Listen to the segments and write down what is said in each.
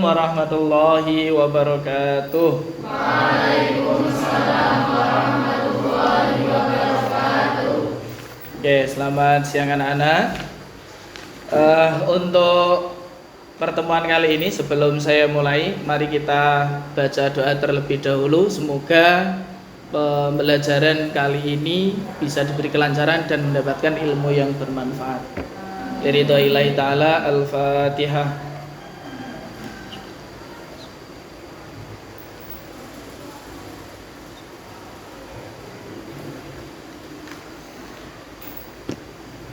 warahmatullahi wabarakatuh. Waalaikumsalam warahmatullahi wabarakatuh. Oke, selamat siang anak-anak. Untuk pertemuan kali ini, sebelum saya mulai, mari kita baca doa terlebih dahulu. Semoga pembelajaran kali ini bisa diberi kelancaran dan mendapatkan ilmu yang bermanfaat. Ridhoillahi ta'ala. Al-Fatihah.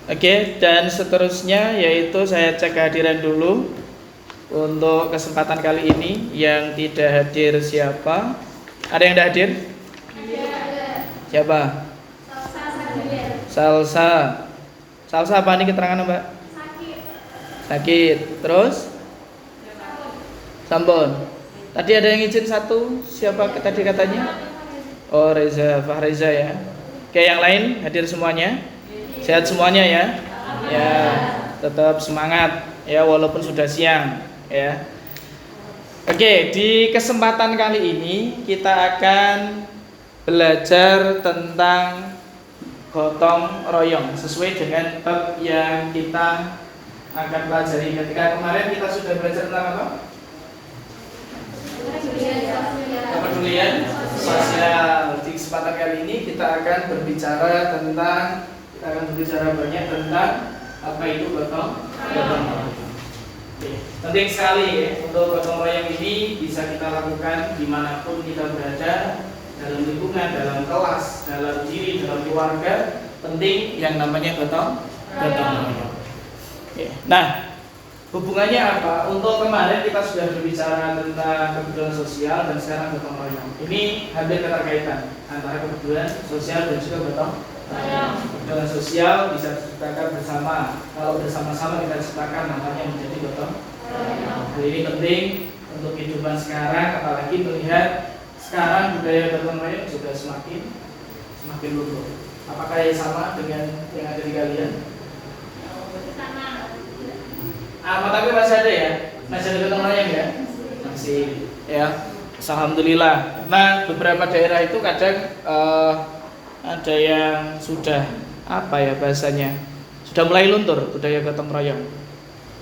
Oke, dan seterusnya yaitu saya cek kehadiran dulu. Untuk kesempatan kali ini yang tidak hadir siapa? Ada yang tidak hadir? Siapa? Salsa. Salsa apa ini keterangan Mbak? Sakit. Terus? Sampun. Tadi ada yang izin satu. Siapa tadi katanya? Oh, Reza, Fahreza ya. Oke, yang lain hadir semuanya? Sehat semuanya ya? Ya, tetap semangat ya walaupun sudah siang ya. Oke, di kesempatan kali ini kita akan belajar tentang gotong royong sesuai dengan bab yang kita akan pelajari. Ketika kemarin kita sudah belajar tentang apa? Kepedulian sosial. Di kesempatan kali ini kita akan berbicara banyak tentang apa itu gotong royong. Penting sekali ya, untuk gotong royong ini bisa kita lakukan dimanapun kita berada, dalam lingkungan, dalam kelas, dalam diri, dalam keluarga. Penting yang namanya gotong royong. Nah, hubungannya apa? Untuk kemarin kita sudah berbicara tentang kepedulian sosial dan sekarang gotong royong. Ini hampir keterkaitan antara kepedulian sosial dan juga gotong royong. Kepedulian sosial bisa diciptakan bersama. Kalau bersama-sama kita ciptakan namanya menjadi gotong royong. Hal ini penting untuk kehidupan sekarang, apalagi melihat sekarang budaya gotong royong sudah semakin luntur. Apakah yang sama dengan yang ada di kalian? Tapi masih ada ya? Masih ada gotong royong ya? Masih ya. Alhamdulillah. Nah, beberapa daerah itu kadang ada yang sudah apa ya bahasanya? Sudah mulai luntur budaya gotong royong.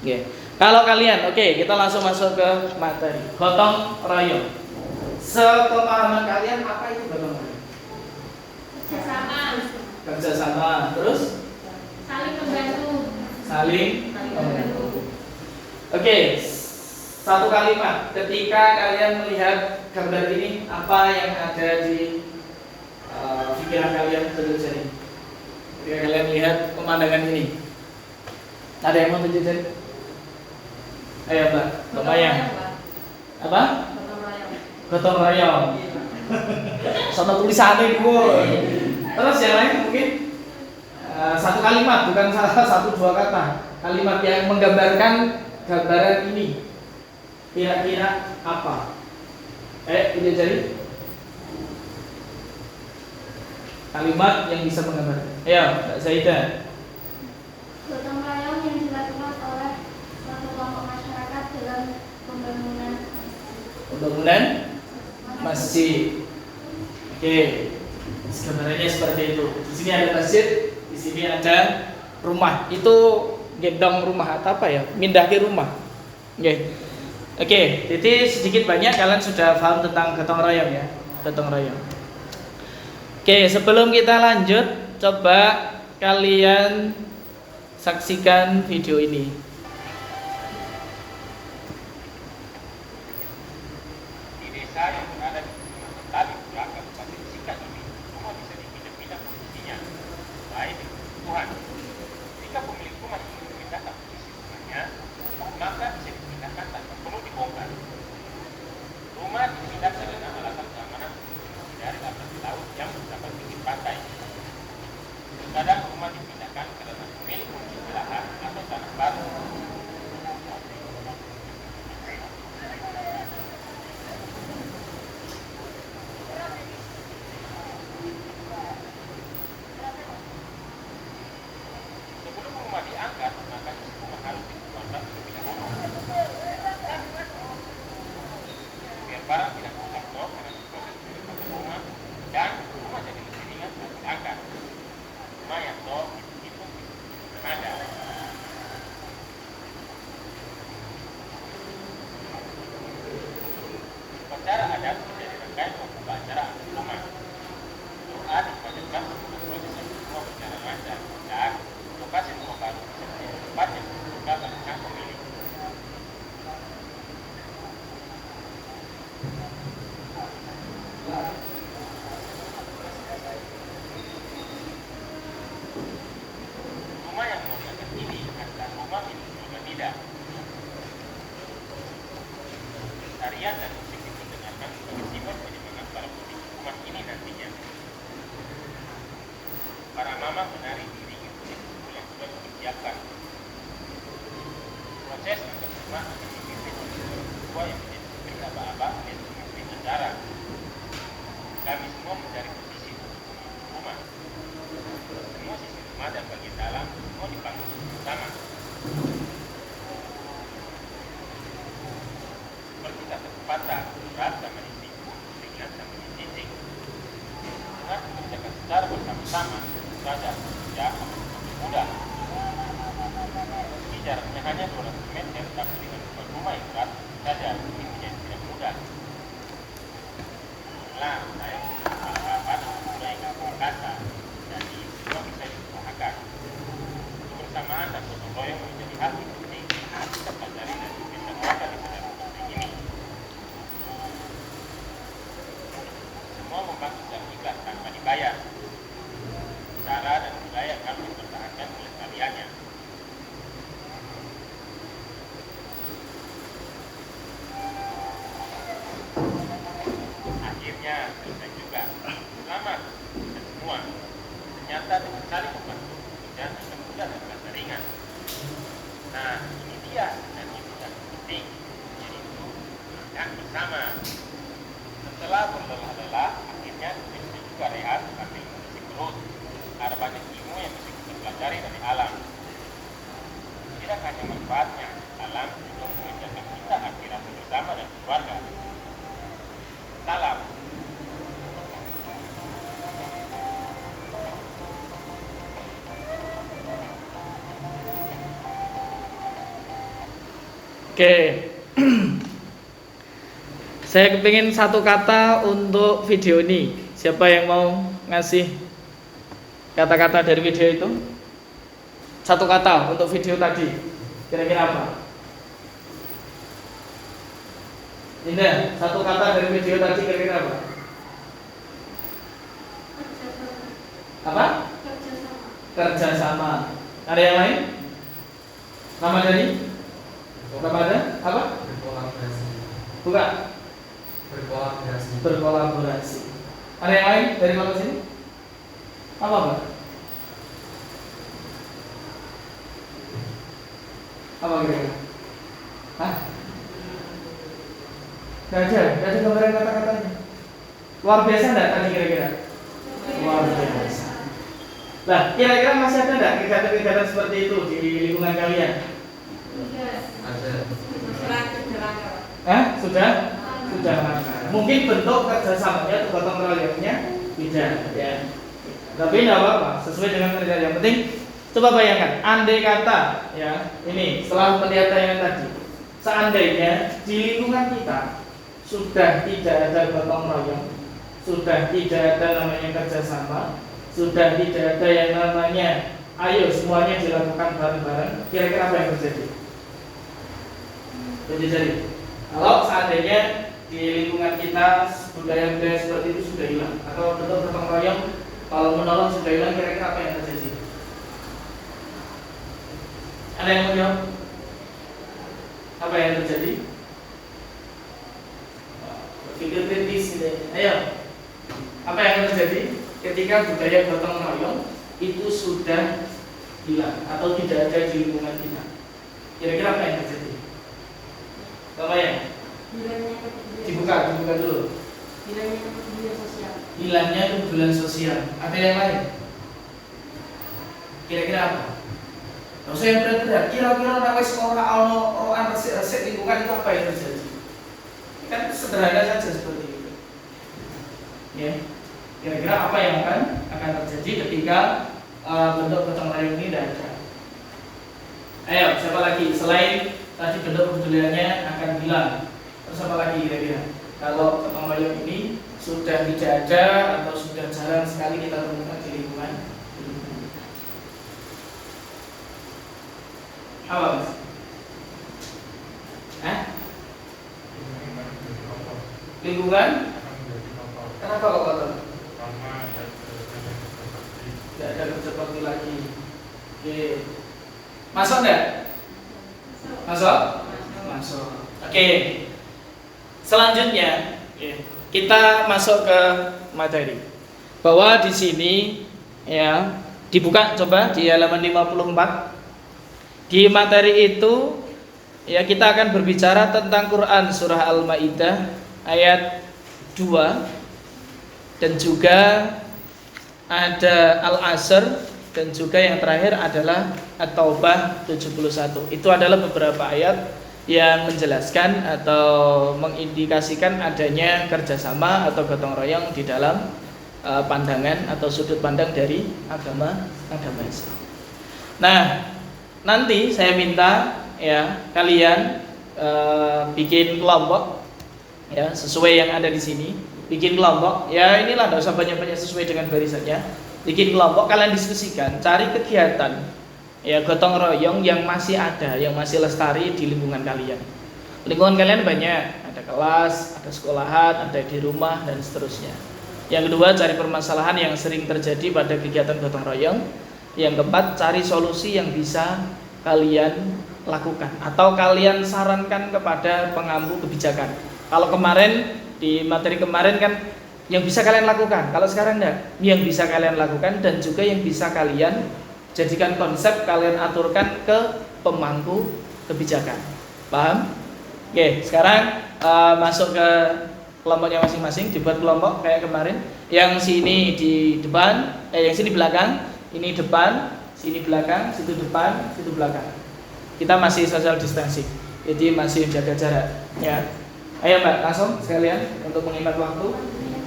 Oke. Kalau kalian, kita langsung masuk ke materi. Gotong royong. Sepemahaman kalian apa itu gotong royong? Kerjasama. Terus? Saling membantu. Oke, satu kalimat. Ketika kalian melihat gambar ini, apa yang ada di pikiran kalian terjadi? Ketika kalian melihat pemandangan ini, ada yang mau terjadi? Ayo Mbak, lumayan. Apa? Gotong royong. Sama tulisannya itu. Terus yang lain mungkin satu kalimat, bukan satu dua kata. Kalimat yang menggambarkan gambaran ini kira-kira apa? Ini jadi kalimat yang bisa menggambarkan. Ayo, Mbak Zaidah. Gotong royong yang dilakukan oleh suatu kelompok masyarakat dalam pembangunan masjid. Oke, gambarannya seperti itu. Di sini ada masjid, di sini ada rumah. Itu gendong rumah atau apa ya? Mindah ke rumah. Oke, jadi sedikit banyak kalian sudah paham tentang gotong royong ya, gotong royong. Oke, sebelum kita lanjut, coba kalian saksikan video ini. Di desa yang berada di Tali Pura, Kabupaten Sika ini, rumah bisa dipindah-pindah posisinya, baik dengan kebutuhan. Jika pemilik rumah ingin memindahkan posisi rumahnya, maka bisa dipindahkan tanpa perlu dibongkar. Rumah dipindah karena alasan keamanan dari atas laut yang mencapai pinggir pantai. Terkadang rumah dipindahkan karena pemilik memiliki lahan atau tanah baru. barang tidak terjangkau karena proses pembentukan rumah dan rumah jadi lebih ringan dan diangkat. Rumah yang itu ada. Upacara adat menjadi rangkaian pembuka acara adat rumah. Doa dipanjatkan sebelum proses yang semua berjalan lancar dan lokasi rumah baru bisa menjadi tempat yang terbuka bagi sang pemilik. Rumah yang merupakan ini adalah rumah milik keluarga Nida. Tarian dan musik diperdengarkan sebagai simbol penyemangat para pemilik rumah ini nantinya. Para mama menari diiringi musik yang sudah dipersiapkan. Proses antar rumah akan dipimpin oleh seorang tua yang menjadi seperti aba-aba dan memimpin acara. Kami semua mencari posisi untuk memimpin rumah. Semua sisi rumah dan bagian dalam semua dibangun bersama. Seperti kata pepatah, berat sama disiku, ringan sama dicincing. Dengan mengerjakan secara bersama-sama, saja tidak lebih mudah. Meski jaraknya hanya 200 meter, tapi dengan membuat rumah yang berat saja ini menjadi tidak mudah. Nah, saya berpengalaman mulai kampung kata, jadi semua bisa diusahakan. Kebersamaan dan gotong royong menjadi hal yang penting yang kita pelajari dan bisa warga di saudara penting ini. Semua membantu secara ikhlas tanpa dibayar. Cara dan budaya kami mempertahankan kelestariannya. Akhirnya selesai juga. Selamat kita semua. Ternyata dengan saling membantu pekerjaan akan mudah dan terasa ringan. Nah, ini dia dan itu yang penting. Yaitu makan bersama. Setelah berlelah-lelah, akhirnya bisa juga rehat sambil mengisi perut. Ada banyak ilmu yang bisa kita pelajari dari alam. Tidak hanya manfaatnya, alam juga mengajarkan kita akhirat bersama dan keluarga. Salam. Oke. Saya kepingin satu kata untuk video ini. Siapa yang mau ngasih kata-kata dari video itu? Satu kata untuk video tadi. Kira-kira apa? Indah, satu kata dari video tadi kira-kira apa? Apa? Kerjasama. Ada yang lain? Nama dari? Nama ada? Apa? Berkolaborasi. Bukan? Berkolaborasi. Ada yang lain dari mana sini? Apa? Apa kira-kira? Hah? Gak ada gambaran kata-katanya. Luar biasa enggak tadi kira-kira? Luar biasa. Nah, kira-kira masih ada enggak kegiatan-kegiatan seperti itu di lingkungan kalian? Ada. Hah? Sudah? Sudah. Mungkin bentuk kerjasamanya atau gotong royongnya beda ya. Tapi tidak apa-apa, sesuai dengan kerja. Yang penting coba bayangkan, andai kata ya, ini setelah melihat tayangan tadi, seandainya di lingkungan kita sudah tidak ada gotong royong, sudah tidak ada namanya kerjasama, sudah tidak ada yang namanya ayo semuanya dilakukan bareng-bareng, kira-kira apa yang terjadi? Jadi kalau seandainya di lingkungan kita budaya-budaya seperti itu sudah hilang, atau bentuk gotong royong kalau menolong sudah hilang, kira-kira apa yang terjadi? Ada yang mau jawab? Apa yang terjadi? Pikir kritis ini. Ayo. Apa yang terjadi ketika budaya gotong royong itu sudah hilang atau tidak ada di lingkungan kita? Kira-kira apa yang terjadi? Apa ya? Dibuka dulu. Hilangnya kepedulian sosial. Ada yang lain? Kira-kira apa? Nah, saya berat-berat. Kira-kira nek wis ora ana resik-resik lingkungan itu apa yang terjadi? Kan sederhana saja seperti itu. Ya. Kira-kira apa yang akan terjadi ketika bentuk gotong royong ini tidak ada? Ayo, siapa lagi selain tadi bentuk kepeduliannya akan hilang? Terus apa lagi kira-kira? Kalau gotong royong ini sudah tidak ada atau sudah jarang sekali kita temukan di lingkungan. Apa Mas? Lingkungan? Kenapa kok kotor? Tidak ada kerja bakti lagi. Oke. Masuk enggak? Masuk? Masuk. Oke. Selanjutnya, kita masuk ke materi. Bahwa di sini ya, dibuka coba di halaman 54. Di materi itu ya kita akan berbicara tentang Quran surah Al-Maidah ayat 2 dan juga ada Al-Asr dan juga yang terakhir adalah At-Taubah 71. Itu adalah beberapa ayat yang menjelaskan atau mengindikasikan adanya kerjasama atau gotong royong di dalam pandangan atau sudut pandang dari agama Islam. Nah, nanti saya minta ya kalian bikin kelompok ya sesuai yang ada di sini. Bikin kelompok ya, inilah enggak usah banyak-banyak, sesuai dengan barisannya. Bikin kelompok, kalian diskusikan, cari kegiatan ya gotong royong yang masih ada, yang masih lestari di lingkungan kalian. Lingkungan kalian banyak, ada kelas, ada sekolahan, ada di rumah dan seterusnya. Yang kedua, cari permasalahan yang sering terjadi pada kegiatan gotong royong. Yang keempat, cari solusi yang bisa kalian lakukan atau kalian sarankan kepada pengampu kebijakan. Kalau kemarin di materi kemarin kan yang bisa kalian lakukan, kalau sekarang enggak, yang bisa kalian lakukan dan juga yang bisa kalian jadikan konsep, kalian aturkan ke pemangku kebijakan. Paham? Oke, sekarang masuk ke kelompoknya masing-masing, dibuat kelompok kayak kemarin. Yang sini di depan, yang sini belakang, ini depan, sini belakang, situ depan, situ belakang. Kita masih social distancing, jadi masih jaga jarak. Ya, ayo Mbak, langsung sekalian untuk menghemat waktu.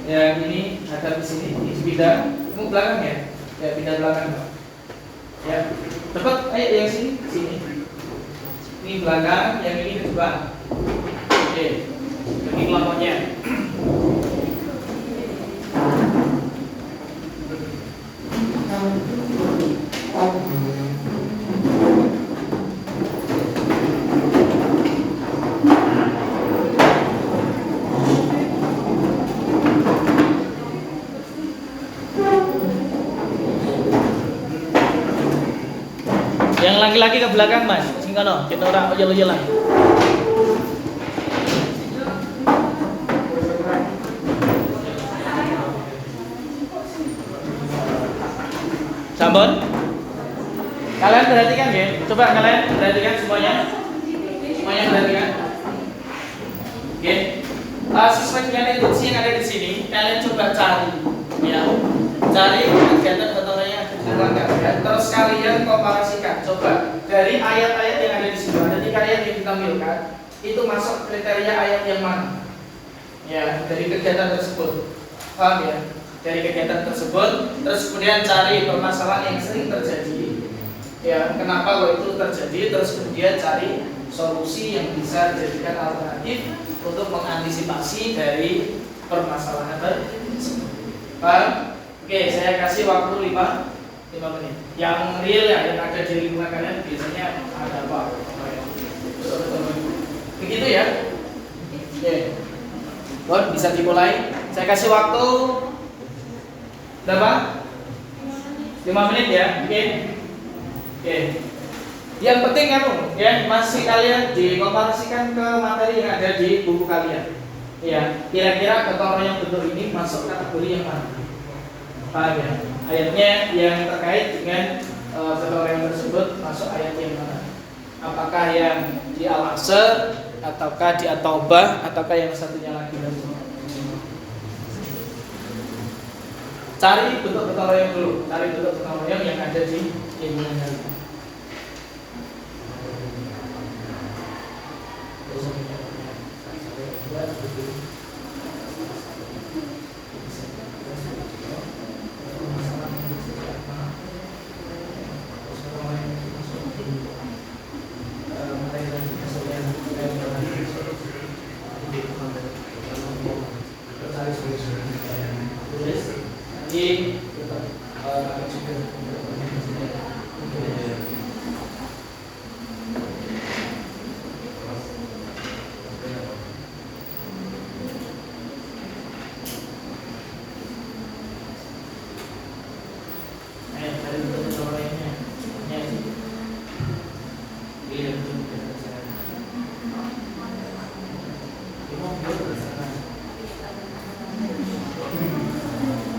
Yang ini hadap di sini, ini pindah, kamu belakang ya? Ya pindah belakang Mbak. Ya, cepat, ayo yang sini. Ini belakang, yang ini depan. Oke, ini kelompoknya. Yang laki-laki ke belakang Mas, sing kono, kita ora oyel-oyelan. Sampun? Kalian perhatikan ya, coba kalian perhatikan semuanya. Semuanya perhatikan. Oke. Sesuai dengan instruksi yang ada di sini, kalian coba cari ya. Cari kegiatan gotong royong yang ada di lingkungan kalian. Terus kalian komparasikan. Coba dari ayat-ayat yang ada di sini, ada 3 ayat yang ditampilkan, itu masuk kriteria ayat yang mana? Ya, dari kegiatan tersebut. Paham ya? Dari kegiatan tersebut, terus kemudian cari permasalahan yang sering terjadi. Ya, kenapa kok itu terjadi? Terus kemudian cari solusi yang bisa dijadikan alternatif untuk mengantisipasi dari permasalahan tersebut. Paham? Oke, saya kasih waktu 5 menit. Yang real ya, yang ada di lingkungan kalian biasanya ada apa? Begitu ya? Oke. Bon, bisa dimulai. Saya kasih waktu berapa? 5 menit ya. Oke. Oke. Yang penting kamu ya, masih kalian dikomparasikan ke materi yang ada di buku kalian. Ya, kira-kira gotong royong bentuk ini masuk kategori yang mana? Paham ya? Ayatnya yang terkait dengan gotong royong tersebut masuk ayat yang mana? Apakah yang di Al-Asr, ataukah di At-Taubah, ataukah yang satunya lagi? Cari bentuk gotong royong dulu, cari bentuk gotong royong yang ada di lingkungan kalian.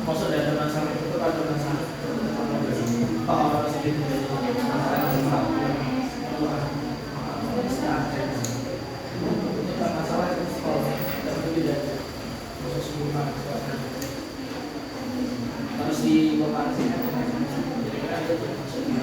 Maksud dari masalah itu ada masalah. Oh, sedikit masalah itu sekolah tapi tidak proses rumah harus dikompensasikan. Jadi kan itu maksudnya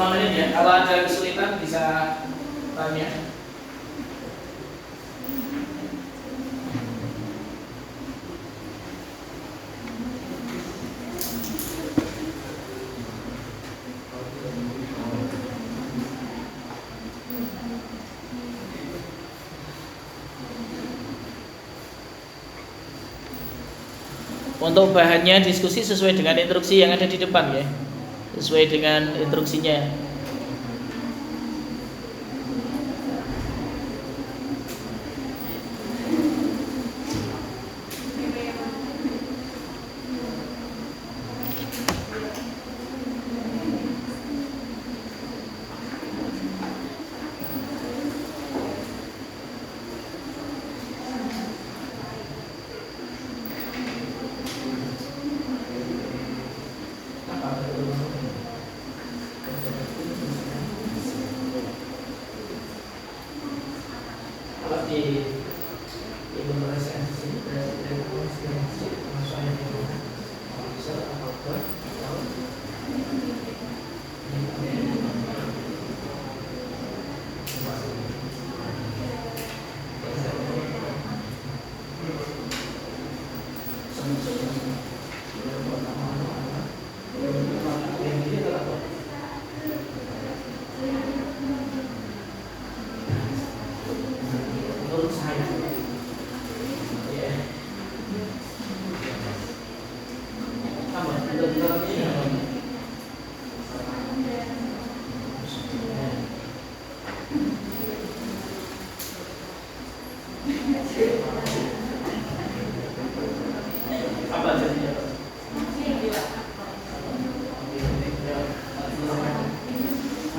menit ya. Kalau ada kesulitan bisa tanya. Untuk bahannya diskusi sesuai dengan instruksi yang ada di depan ya. Sesuai dengan instruksinya.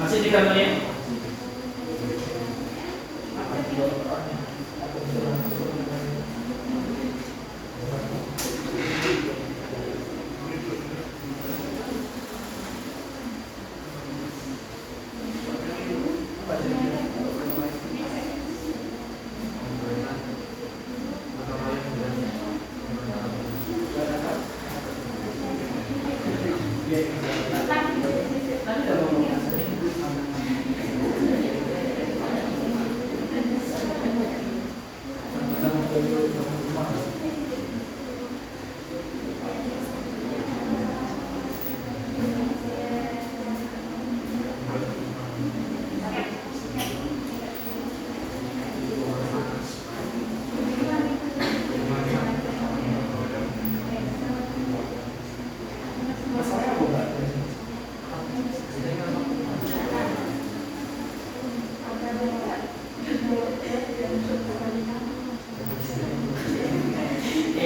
Masih 3 menit.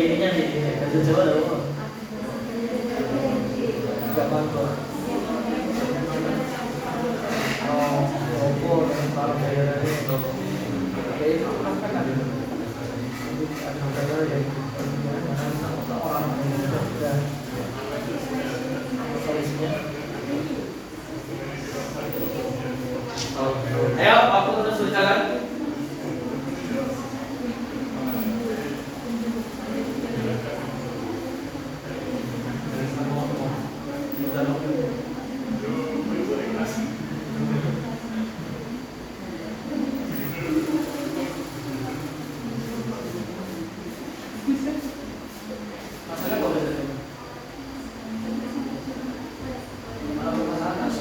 ininya nih, bahasa Jawa ada apa? Enggak apa-apa. Oh, opo kalau daerahnya oke, itu kan ada daerah yang orang Indonesia sudah solusinya. Ayo, aku terus berjalan. Masalah kok beda? Malah masalah atas.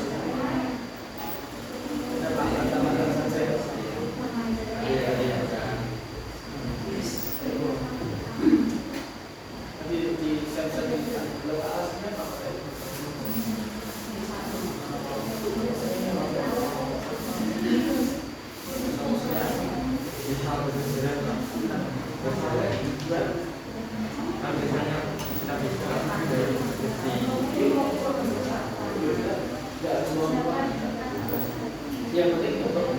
Ada masalah saya. Nanti di set-set lewat alasnya apa? Yang penting untuk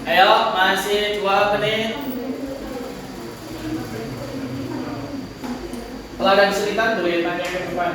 ayo, masih 2 menit. Kalau ada kesulitan boleh tanya ke depan.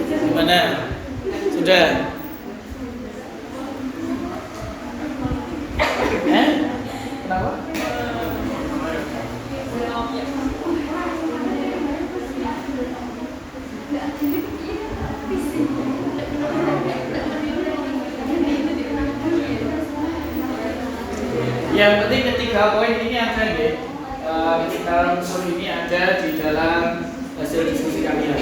Gimana? Sudah? Kenapa? Yang penting ketiga poin ini ada ya. Ketiga unsur ini ada di dalam hasil diskusi kalian.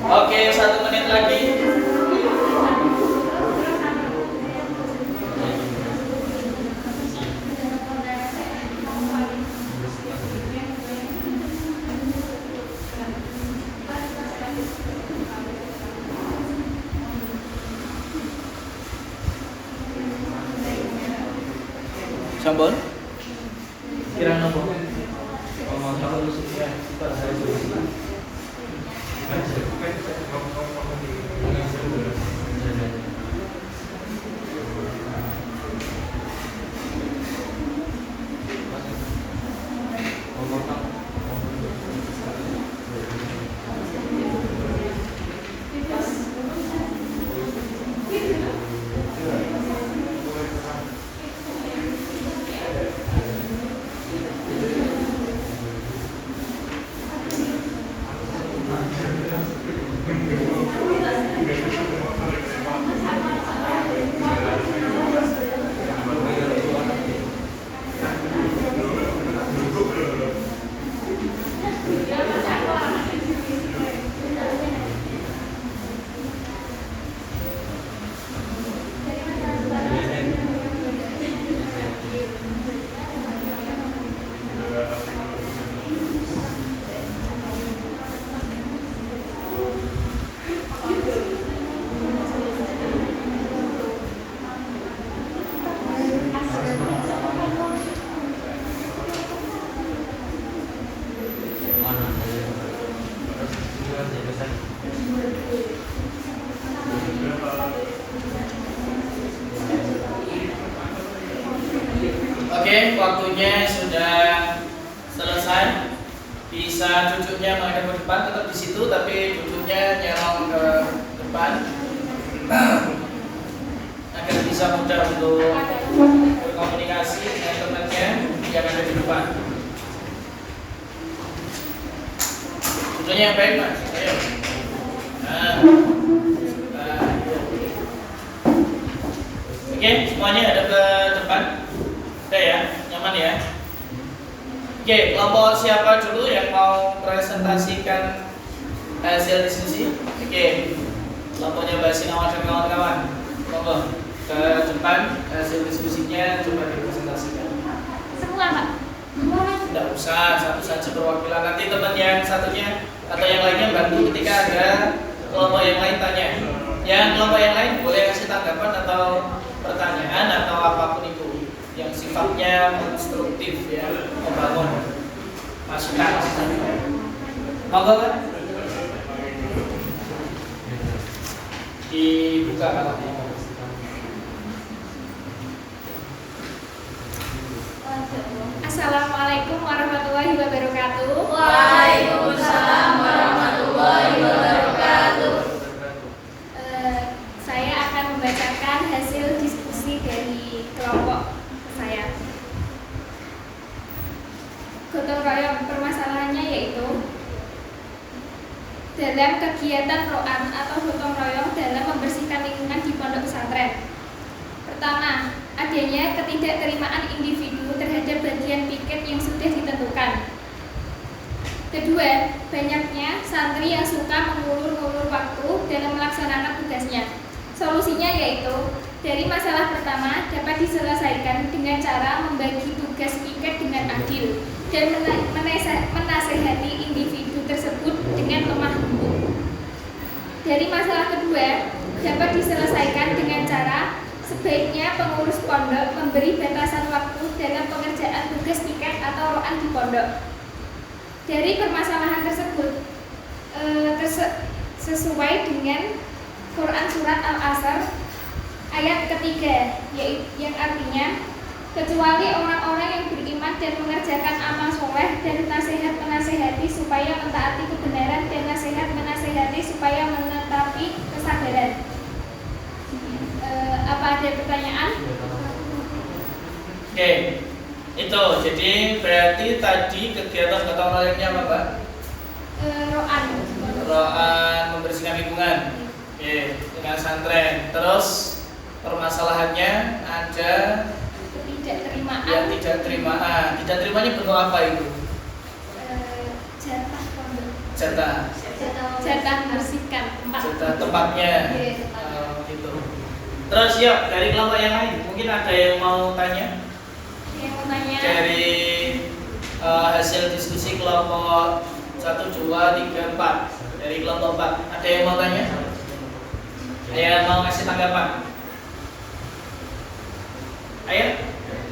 Oke, 1 menit lagi. Sampun? Kira nopo? Ngomong kalau ya, kita saya solusi. waktunya sudah selesai. Bisa duduknya menghadap ke depan, tetap di situ, tapi duduknya nyerong ke depan agar bisa mudah untuk berkomunikasi dengan temannya yang ada di depan. Duduknya yang baik, Mas. Ayo. Oke, semuanya ada ke depan. Udah ya, nyaman ya. Oke, kelompok siapa dulu yang mau presentasikan hasil diskusi? Oke, kelompoknya Mbak Sinawa dan kawan-kawan. Monggo ke depan, hasil diskusinya coba dipresentasikan. Semua, Pak. Tidak usah, satu saja perwakilan. Nanti teman yang satunya atau yang lainnya bantu ketika ada kelompok yang lain tanya. Yang kelompok yang lain boleh kasih tanggapan atau pertanyaan atau apapun itu yang sifatnya konstruktif ya, membangun masukan. Monggo kan? Dibuka alatnya. Assalamualaikum warahmatullahi wabarakatuh. Waalaikumsalam warahmatullahi wabarakatuh. Saya akan membacakan hasil diskusi dari kelompok saya. Gotong royong permasalahannya yaitu dalam kegiatan roan atau gotong royong dalam membersihkan lingkungan di pondok pesantren. Pertama, adanya ketidakterimaan individu terhadap bagian piket yang sudah ditentukan. Kedua, banyaknya santri yang suka mengulur-ulur waktu dalam melaksanakan tugasnya. Solusinya yaitu, dari masalah pertama dapat diselesaikan dengan cara membagi tugas piket dengan adil dan menasehati individu tersebut dengan lemah lembut. Dari masalah kedua dapat diselesaikan dengan cara sebaiknya pengurus pondok memberi batasan waktu dalam pengerjaan tugas piket atau roan di pondok. Dari permasalahan tersebut sesuai dengan Quran Surat Al-Asr ayat ketiga, yang artinya kecuali orang-orang yang beriman dan mengerjakan amal soleh dan nasihat menasehati supaya mentaati kebenaran dan nasihat menasehati supaya menetapi kesabaran. Apa ada pertanyaan? Oke, itu jadi berarti tadi kegiatan gotong royongnya apa, Mbak? Roan Membersihkan lingkungan. Oke, dengan santren. Terus permasalahannya ada ketidakterimaan. yang tidak terimaan. Tidak terimanya bentuk apa itu? Jatah pondok. Jatah membersihkan tempat. Jatah tempatnya. Iya, Gitu. Terus ya dari kelompok yang lain mungkin ada yang mau tanya? Yang mau tanya? Dari hasil diskusi kelompok 1, 2, 3, 4. Dari kelompok 4 ada yang mau tanya? Ada yang mau ngasih tanggapan? Ayo,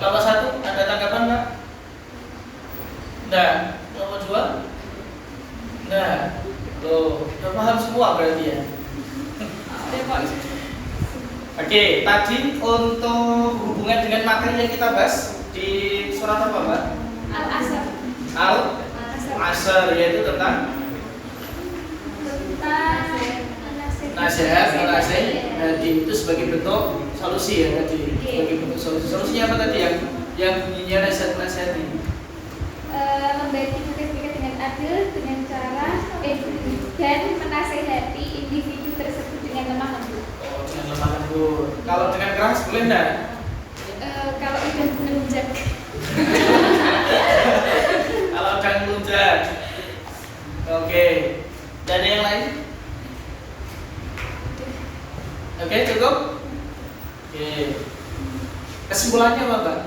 kelompok 1 ada tanggapan nggak? Enggak. Kelompok 2? Enggak. Loh, udah paham semua berarti ya? Oke, tadi untuk hubungan dengan materi yang kita bahas di surat apa, Mbak? Al-Asr. Al-Asr, yaitu tentang nasihat, menasehati itu sebagai bentuk solusi ya tadi. Sebagai bentuk solusi. Solusinya apa tadi yang bunyinya nasihat menasehati? Membagi tugas-tugas dengan adil dengan cara dan menasehati individu tersebut dengan lemah lembut. Oh, dengan lemah lembut. Kalau dengan keras boleh enggak? Kalau udah melunjak. Kalau udah melunjak. Oke. Dan yang lain? Oke, cukup? Oke. Kesimpulannya apa, Mbak?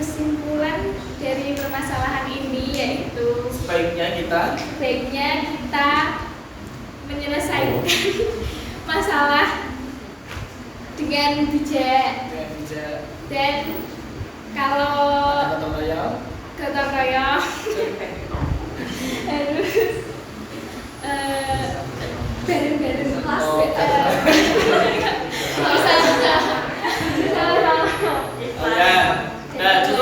Kesimpulan dari permasalahan ini yaitu Sebaiknya kita menyelesaikan masalah dengan bijak dan kalau gotong royong harus bareng-bareng kelas Oh ya, nah cukup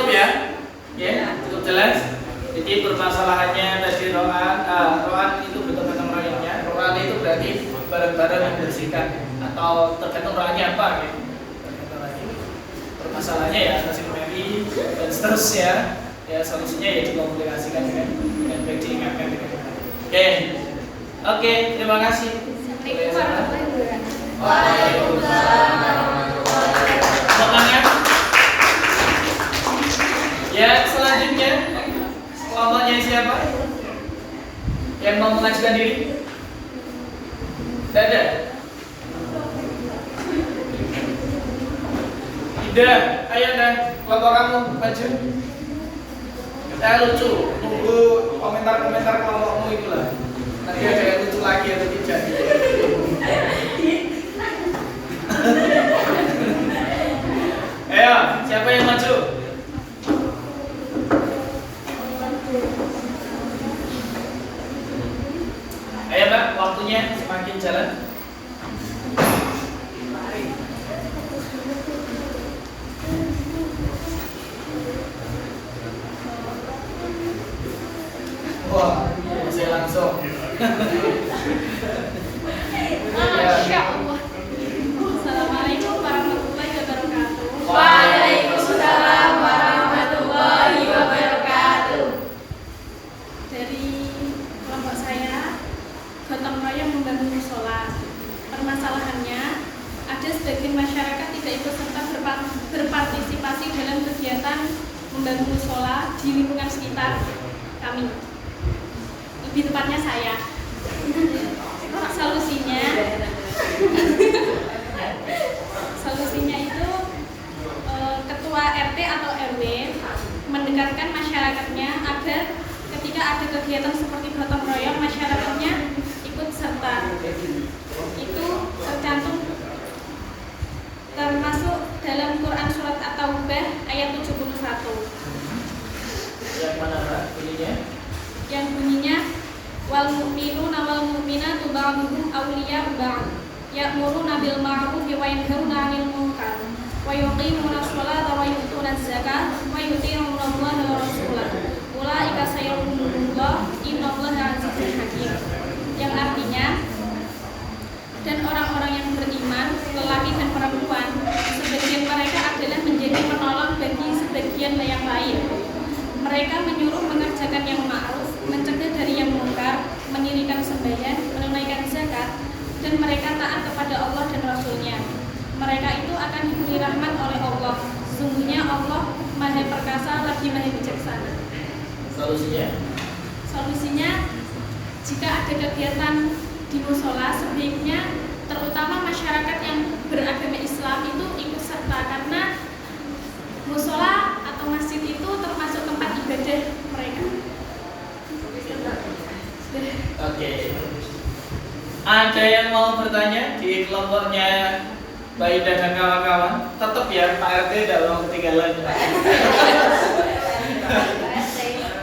Jadi permasalahannya tadi roan itu bentuk gotong royongnya. Roan itu berarti barang-barang yang bersihkan atau tergantung roannya apa gitu. Tergantung roannya. Permasalahannya ya atasi meri dan seterusnya. Ya solusinya ya dikomunikasikan dengan baik, diingatkan dengan baik. Oke, terima kasih. Assalamualaikum warahmatullahi wabarakatuh. Waalaikumsalam warahmatullahi wabarakatuh. Semangat. Ya, selanjutnya kelompoknya siapa? Yang mau mengajukan diri? Tidak ada. Tidak. Ayo dah, kelompok kamu maju. Lucu. Tunggu komentar-komentar kelompokmu itulah. Nanti ada yang lucu lagi atau tidak. Ayo, siapa yang maju? Ayo Mbak, waktunya semakin jalan. Wah, saya langsung. Masya Allah. Assalamualaikum warahmatullahi wabarakatuh. Waalaikumsalam warahmatullahi wabarakatuh. Dari kelompok saya, gotong royong membangun musola. Permasalahannya, ada sebagian masyarakat tidak ikut serta berpartisipasi dalam kegiatan membangun musola di lingkungan sekitar kami. Lebih tepatnya saya. Solusinya itu ketua RT atau RW mendekatkan masyarakatnya agar ketika ada kegiatan seperti gotong royong masyarakatnya ikut serta. Itu termasuk dalam Quran surat At-Taubah ayat 71. Yang mana Mbak bunyinya? Yang bunyinya wal mu'minuna wal mu'minatu ba'duhum awliya'u ba'd ya'muruna bil ma'ruf wa yanhauna 'anil munkar wa yuqimuna sholata wa yu'tuna zakata wa yuti'una Allaha wa rasulahu ulaika sayarhumuhumullah innallaha 'azizun hakim. Yang artinya, dan orang-orang yang beriman, lelaki dan perempuan, sebagian mereka adalah menjadi penolong bagi sebagian yang lain. Mereka menyuruh mengerjakan yang ma'ruf, mencegah dari yang mungkar, mendirikan sembahyang, menunaikan zakat, dan mereka taat kepada Allah dan Rasul-Nya. Mereka itu akan diberi rahmat oleh Allah. Sungguhnya Allah Maha Perkasa lagi Maha Bijaksana. Solusinya, jika ada kegiatan di musola, sebaiknya terutama masyarakat yang beragama Islam itu ikut serta, karena musola atau masjid itu termasuk tempat ibadah mereka. Oke. Ada yang mau bertanya di kelompoknya Mbak Ida dan kawan-kawan? Tetap ya Pak RT tidak mau ketinggalan.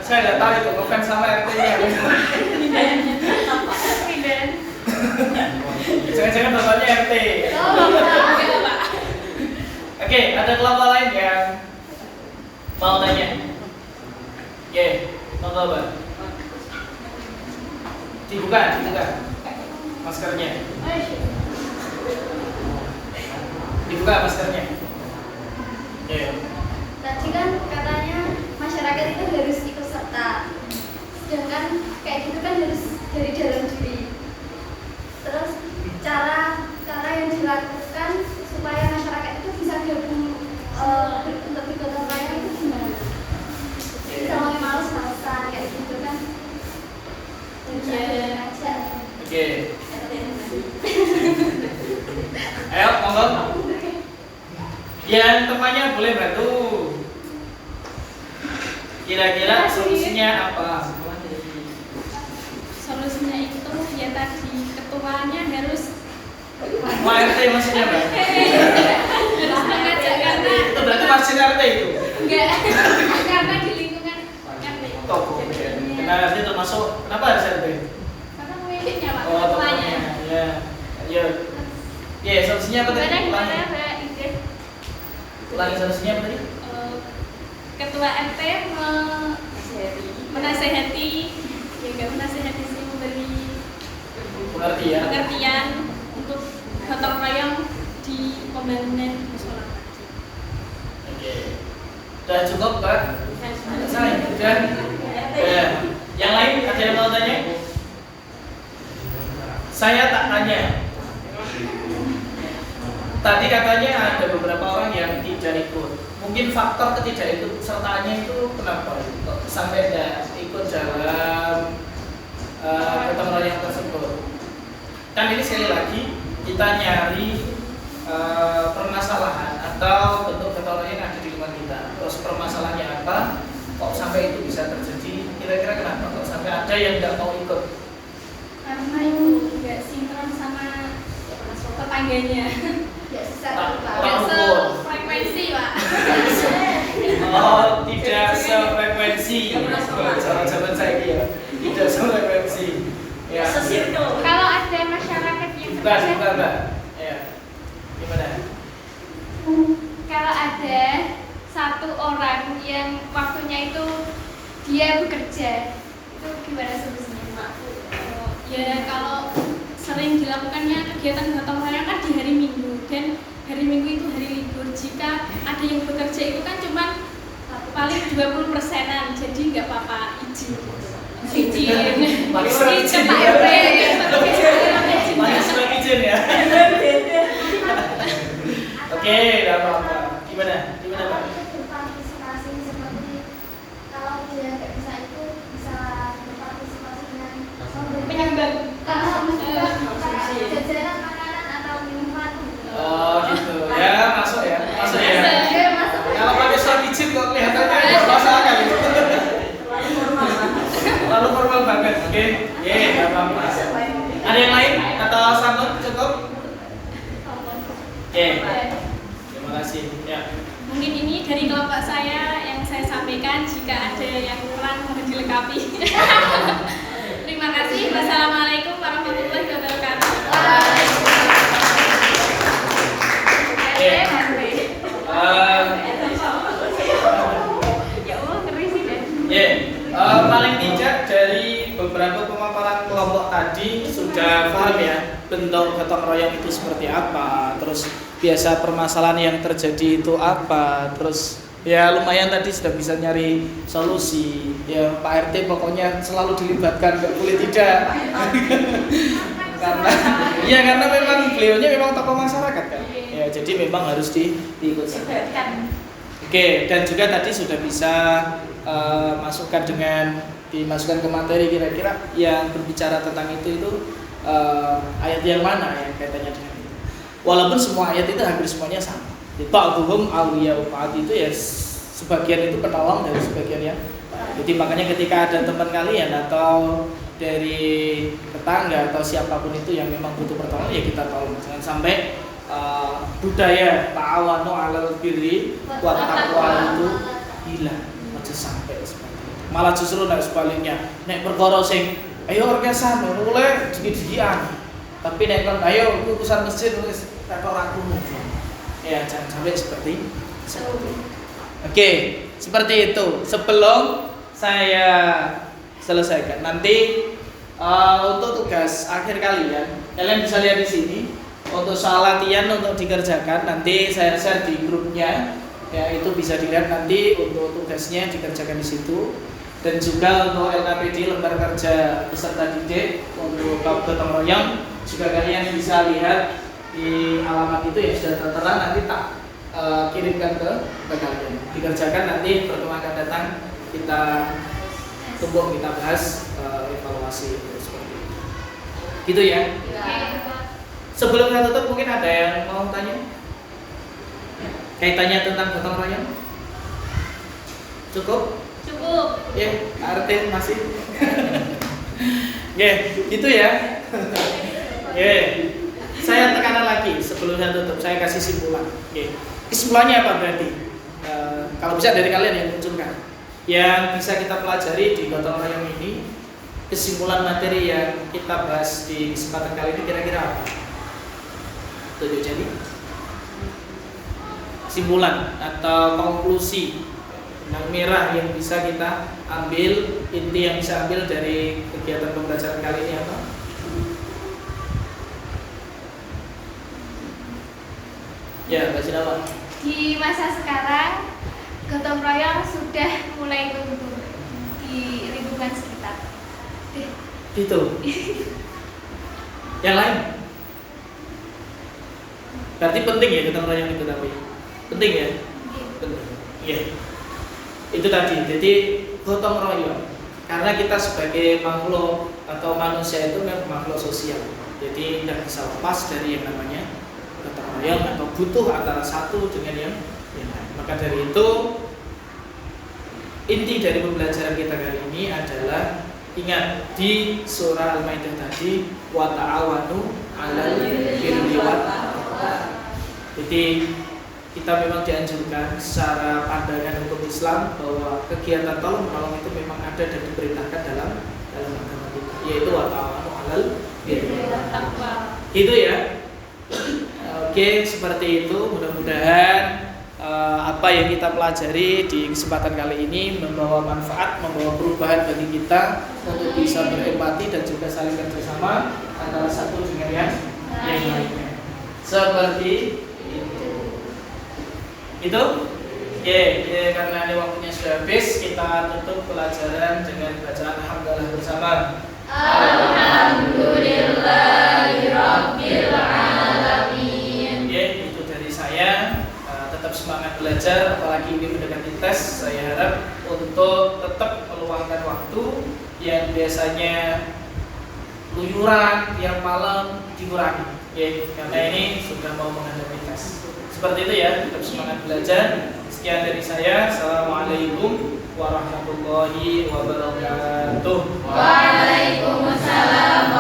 Saya nggak tahu itu ngefans sama RT-nya. Jangan-jangan bapaknya RT. Oke, ada kelompok lain yang mau tanya? Oke, monggo Mbak. Dibuka maskernya. Dibuka maskernya. Tadi kan katanya masyarakat itu harus ikut serta, sedangkan kayak gitu kan harus dari dalam diri. Terus cara yang dilakukan supaya masyarakat itu bisa gabung untuk bergotong royong itu gimana? Bisa mulai males-malesan kayak gitu kan? Aja. Oke. Ayo, monggo. Yang temannya boleh bantu. Kira-kira solusinya apa? Solusinya itu ya tadi, ketuanya harus RT maksudnya Mbak? harus mengajak, karena Itu berarti masjid RT itu? enggak karena di lingkungan RT. Toko. Karena RT termasuk, kenapa harus RT? Karena pemimpinnya Pak, Oh, ketuanya. tokonya. Ya. Ayo. Ya, solusinya apa tadi? Gimana Mbak Ingrid? Ulangi solusinya apa tadi? Ketua RT menasehati pengertian. pengertian untuk gotong royong di pembangunan musola. Oke. Sudah cukup, Pak? Sudah. Ya. Yang lain ada yang mau tanya? Saya tak tanya. Tadi katanya ada beberapa orang yang tidak ikut. Mungkin faktor ketidakikut sertaannya itu kenapa? Kok sampai tidak ikut dalam gotong royong tersebut? Kan ini sekali lagi kita nyari permasalahan atau bentuk gotong royong yang ada di lingkungan kita. Terus permasalahannya apa? Kok sampai itu bisa terjadi? Kira-kira kenapa? Kok sampai ada yang nggak mau ikut? Karena itu nggak sinkron sama tetangganya. Ya susah Tak- Pak. tak Nggak ukur. sefrekuensi, Pak. Oh, tidak sefrekuensi. Zaman saya ya, tidak sefrekuensi. Ya. Kalau ada masyarakat yang Bentar. Ya. Gimana? kalau ada satu orang yang waktunya itu dia bekerja, itu gimana solusinya? Ya kalau sering dilakukannya kegiatan gotong royong kan di hari Minggu, dan hari Minggu itu hari libur. Jika ada yang bekerja itu kan cuma paling 20%-an, jadi nggak apa-apa, izin. Maksa Izin izin. Pak RW. Manis sudah izin ya. Oke, tidak apa-apa. Gimana Pak? Berpartisipasi seperti kalau dia nggak bisa itu bisa berpartisipasi dengan Penyumbang. jajanan makanan atau minuman. Oh gitu. Ya masuk ya. Ya, masuk. Kalau pakai surat izin kok kelihatannya nggak masalah kan? Lalu formal banget. Oke. Tidak apa-apa. Ada yang lain atau sambut cukup? Oke. Terima kasih. Ya. Mungkin ini dari kelompok saya yang saya sampaikan. Jika ada yang kurang mohon dilengkapi. Terima kasih. Wassalamualaikum warahmatullahi wabarakatuh. Oke. Ya Allah, ngeri sih deh. Paling tidak dari beberapa pemaparan kelompok tadi sudah paham ya bentuk gotong royong itu seperti apa, terus biasa permasalahan yang terjadi itu apa, terus ya lumayan tadi sudah bisa nyari solusi. Ya Pak RT pokoknya selalu dilibatkan, nggak boleh tidak. karena memang beliaunya memang tokoh masyarakat kan. Ya jadi memang harus diikuti. Oke, dan juga tadi sudah bisa masukkan dimasukkan ke materi kira-kira yang berbicara tentang itu ayat yang mana yang kaitannya dengan itu. Walaupun semua ayat itu hampir semuanya sama. Ba'dhum awliya'u ba'd itu ya sebagian itu penolong dari sebagian yang lain. Jadi makanya ketika ada teman kalian atau dari tetangga atau siapapun itu yang memang butuh pertolongan ya kita tolong. Jangan sampai budaya ta'awanu 'alal birri wa taqwa itu hilang. Aja sampai seperti itu. Malah justru nek sebaliknya, nek perkara sing ayo orkesan oleh dikit-dikitan. Tapi nek kon ayo urusan masjid wis tak ora kuno. Ya, jangan sampai seperti itu. Oke, seperti itu. Sebelum saya selesaikan nanti untuk tugas akhir kalian bisa lihat di sini. Untuk soal latihan untuk dikerjakan nanti saya share di grupnya, ya itu bisa dilihat nanti untuk tugasnya dikerjakan di situ. Dan juga untuk LKPD lembar kerja peserta didik untuk gotong royong juga kalian bisa lihat di alamat itu yang sudah tertera, nanti tak kirimkan ke kalian dikerjakan. Nanti pertemuan akan datang kita tunggu, kita bahas evaluasi seperti itu gitu ya. Sebelum kita tutup mungkin ada yang mau tanya kaitannya tentang gotong royong? Cukup? Ya, arti masih. Gitu ya. Saya tekanan lagi sebelum saya tutup, saya kasih simpulan. Kesimpulannya apa berarti? Kalau bisa dari kalian yang munculkan, yang bisa kita pelajari di gotong royong ini, kesimpulan materi yang kita bahas di kesempatan kali ini kira-kira apa? Jadi kesimpulan atau konklusi benang merah yang bisa kita ambil, inti yang bisa ambil dari kegiatan pembelajaran kali ini apa? kenapa? Di masa sekarang gotong royong sudah mulai luntur di lingkungan sekitar. Gitu. Yang lain? Berarti penting ya gotong royong itu tapi penting ya? Penting. Iya. Itu tadi. Jadi gotong royong. Karena kita sebagai makhluk atau manusia itu memang makhluk sosial. Jadi tidak bisa lepas dari yang namanya gotong royong atau butuh antara satu dengan yang lain. Maka dari itu inti dari pembelajaran kita kali ini adalah ingat di surah Al-Maidah tadi wa ta'awanu 'alal birri wat taqwa. Jadi kita memang dianjurkan secara pandangan hukum Islam bahwa kegiatan tolong menolong itu memang ada dan diperintahkan dalam agama kita, yaitu wa ta'awanu 'alal birri wat taqwa. Itu ya. Oke, seperti itu. Mudah-mudahan apa yang kita pelajari di kesempatan kali ini membawa manfaat, membawa perubahan bagi kita untuk bisa berempati dan juga saling kerjasama antara satu dengan yang lainnya. Seperti itu. Oke, karena ini waktunya sudah habis, kita tutup pelajaran dengan bacaan hamdalah bersama. Alhamdulillahirabbil alamin. Itu dari saya. Tetap semangat belajar, apalagi ini mendekati tes. Saya harap untuk tetap meluangkan waktu yang biasanya luyuran tiap malam dikurangi, ya, karena ini sudah mau menghadapi tes. Seperti itu ya, tetap semangat belajar. Sekian dari saya. Assalamualaikum warahmatullahi wabarakatuh. Waalaikumsalam